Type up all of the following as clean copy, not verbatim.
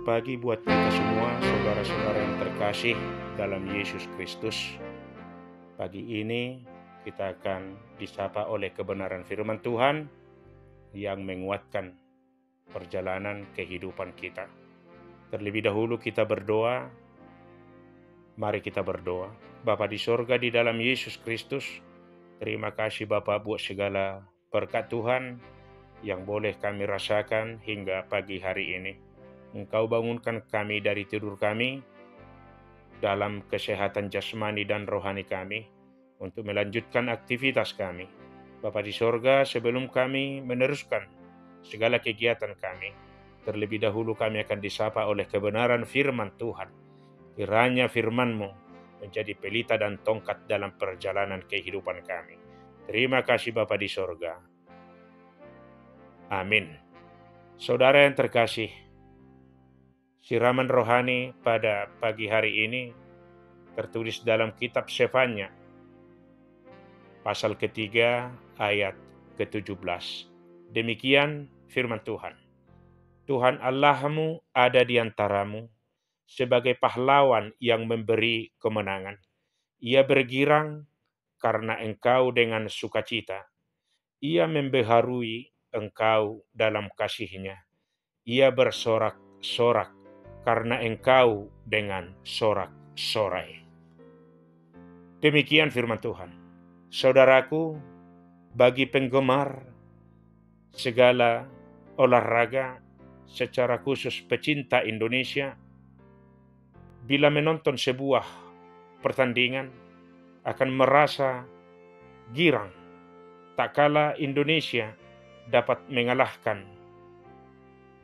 Selamat pagi buat kita semua, saudara-saudara yang terkasih dalam Yesus Kristus. Pagi ini kita akan disapa oleh kebenaran firman Tuhan yang menguatkan perjalanan kehidupan kita. Terlebih dahulu kita berdoa. Mari kita berdoa. Bapa di sorga di dalam Yesus Kristus, terima kasih Bapa buat segala berkat Tuhan yang boleh kami rasakan hingga pagi hari ini. Engkau bangunkan kami dari tidur kami dalam kesehatan jasmani dan rohani kami untuk melanjutkan aktivitas kami. Bapa di sorga, sebelum kami meneruskan segala kegiatan kami, terlebih dahulu kami akan disapa oleh kebenaran firman Tuhan. Kiranya firman-Mu menjadi pelita dan tongkat dalam perjalanan kehidupan kami. Terima kasih Bapa di sorga. Amin. Saudara yang terkasih, siraman rohani pada pagi hari ini tertulis dalam kitab Sefanya, pasal ketiga ayat ke-17. Demikian firman Tuhan. Tuhan Allahmu ada di antaramu sebagai pahlawan yang memberi kemenangan. Ia bergirang karena engkau dengan sukacita. Ia membaharui engkau dalam kasih-Nya. Ia bersorak-sorak karena engkau dengan sorak-sorai. Demikian firman Tuhan. Saudaraku, bagi penggemar segala olahraga, secara khusus pecinta Indonesia, bila menonton sebuah pertandingan akan merasa girang tak kala Indonesia dapat mengalahkan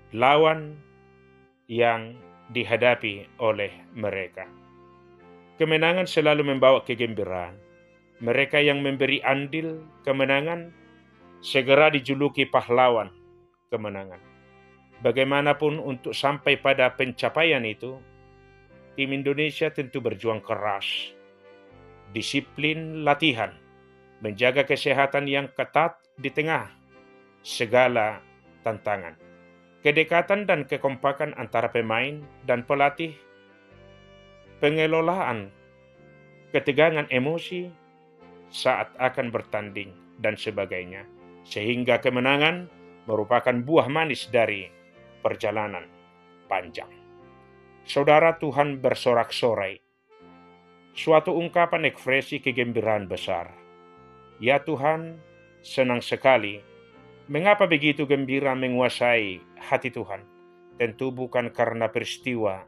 lawan yang dihadapi oleh mereka. Kemenangan selalu membawa kegembiraan. Mereka yang memberi andil kemenangan segera dijuluki pahlawan kemenangan. Bagaimanapun untuk sampai pada pencapaian itu, tim Indonesia tentu berjuang keras, disiplin latihan, menjaga kesehatan yang ketat di tengah segala tantangan. Kedekatan dan kekompakan antara pemain dan pelatih, pengelolaan ketegangan emosi saat akan bertanding dan sebagainya, sehingga kemenangan merupakan buah manis dari perjalanan panjang. Saudara, Tuhan bersorak-sorai, suatu ungkapan ekspresi kegembiraan besar. Ya Tuhan, senang sekali. Mengapa begitu gembira menguasai hati Tuhan? Tentu bukan karena peristiwa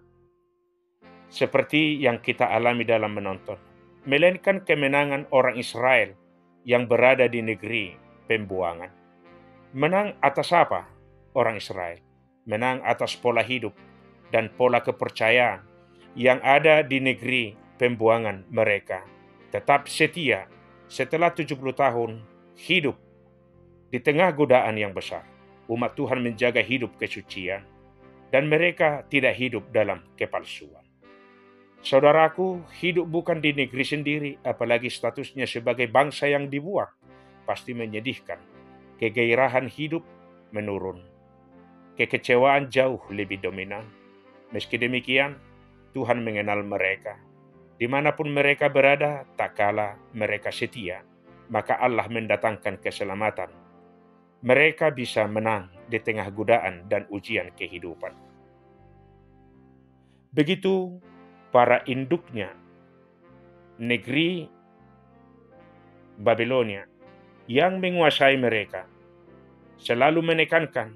seperti yang kita alami dalam menonton, melainkan kemenangan orang Israel yang berada di negeri pembuangan. Menang atas apa orang Israel? Menang atas pola hidup dan pola kepercayaan yang ada di negeri pembuangan mereka. Tetap setia setelah 70 tahun hidup di tengah godaan yang besar. Umat Tuhan menjaga hidup kesucian dan mereka tidak hidup dalam kepalsuan. Saudaraku, hidup bukan di negeri sendiri, apalagi statusnya sebagai bangsa yang dibuang, pasti menyedihkan. Kegairahan hidup menurun. Kekecewaan jauh lebih dominan. Meski demikian, Tuhan mengenal mereka. Dimanapun mereka berada, tak kala mereka setia, maka Allah mendatangkan keselamatan. Mereka bisa menang di tengah godaan dan ujian kehidupan. Begitu para induknya, negeri Babilonia yang menguasai mereka, selalu menekankan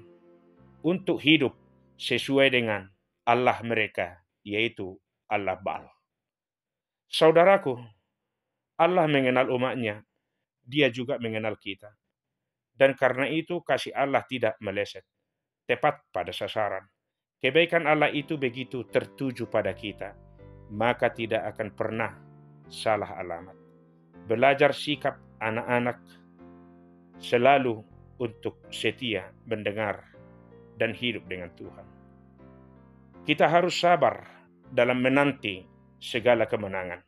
untuk hidup sesuai dengan Allah mereka, yaitu Allah Baal. Saudaraku, Allah mengenal umatnya, Dia juga mengenal kita. Dan karena itu kasih Allah tidak meleset, tepat pada sasaran. Kebaikan Allah itu begitu tertuju pada kita, maka tidak akan pernah salah alamat. Belajar sikap anak-anak selalu untuk setia mendengar dan hidup dengan Tuhan. Kita harus sabar dalam menanti segala kemenangan.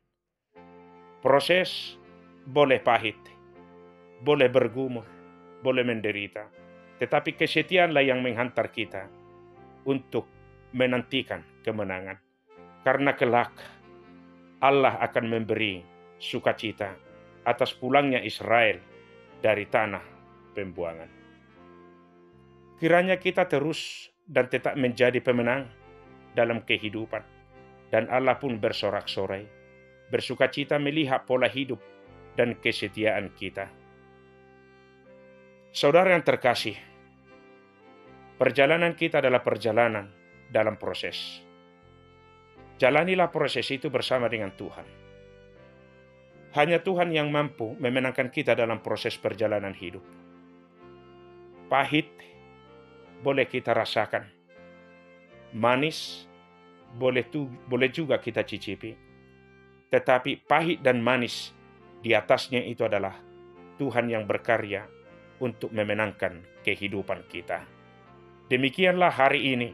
Proses boleh pahit, boleh bergumul, boleh menderita, tetapi kesetiaanlah yang menghantar kita untuk menantikan kemenangan. Karena kelak Allah akan memberi sukacita atas pulangnya Israel dari tanah pembuangan. Kiranya kita terus dan tetap menjadi pemenang dalam kehidupan, dan Allah pun bersorak-sorai, bersukacita melihat pola hidup dan kesetiaan kita. Saudara yang terkasih, perjalanan kita adalah perjalanan dalam proses. Jalanilah proses itu bersama dengan Tuhan. Hanya Tuhan yang mampu memenangkan kita dalam proses perjalanan hidup. Pahit boleh kita rasakan, manis boleh juga kita cicipi, tetapi pahit dan manis di atasnya itu adalah Tuhan yang berkarya untuk memenangkan kehidupan kita. Demikianlah hari ini,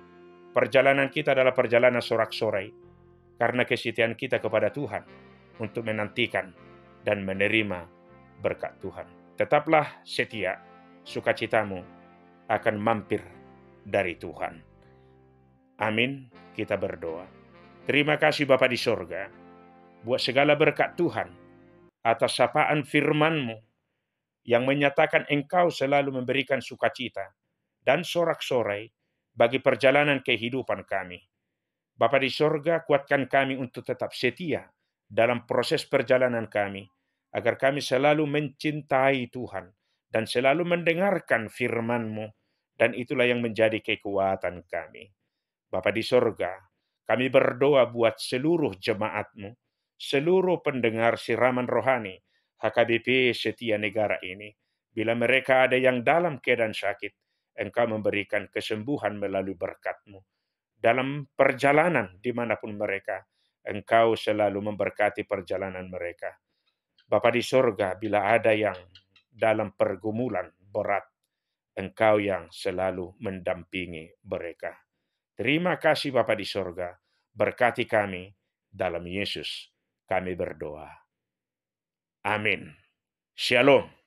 perjalanan kita adalah perjalanan sorak-sorai, karena kesetiaan kita kepada Tuhan untuk menantikan dan menerima berkat Tuhan. Tetaplah setia, sukacitamu akan mampir dari Tuhan. Amin, kita berdoa. Terima kasih Bapa di sorga, buat segala berkat Tuhan, atas sapaan firman-Mu yang menyatakan Engkau selalu memberikan sukacita dan sorak-sorai bagi perjalanan kehidupan kami. Bapa di sorga, kuatkan kami untuk tetap setia dalam proses perjalanan kami, agar kami selalu mencintai Tuhan dan selalu mendengarkan firman-Mu, dan itulah yang menjadi kekuatan kami. Bapa di sorga, kami berdoa buat seluruh jemaat-Mu, seluruh pendengar siraman rohani HKBP Setia Negara ini. Bila mereka ada yang dalam keadaan sakit, Engkau memberikan kesembuhan melalui berkat-Mu. Dalam perjalanan dimanapun mereka, Engkau selalu memberkati perjalanan mereka. Bapa di sorga, bila ada yang dalam pergumulan berat, Engkau yang selalu mendampingi mereka. Terima kasih Bapa di sorga, berkati kami dalam Yesus kami berdoa. Amin. Shalom.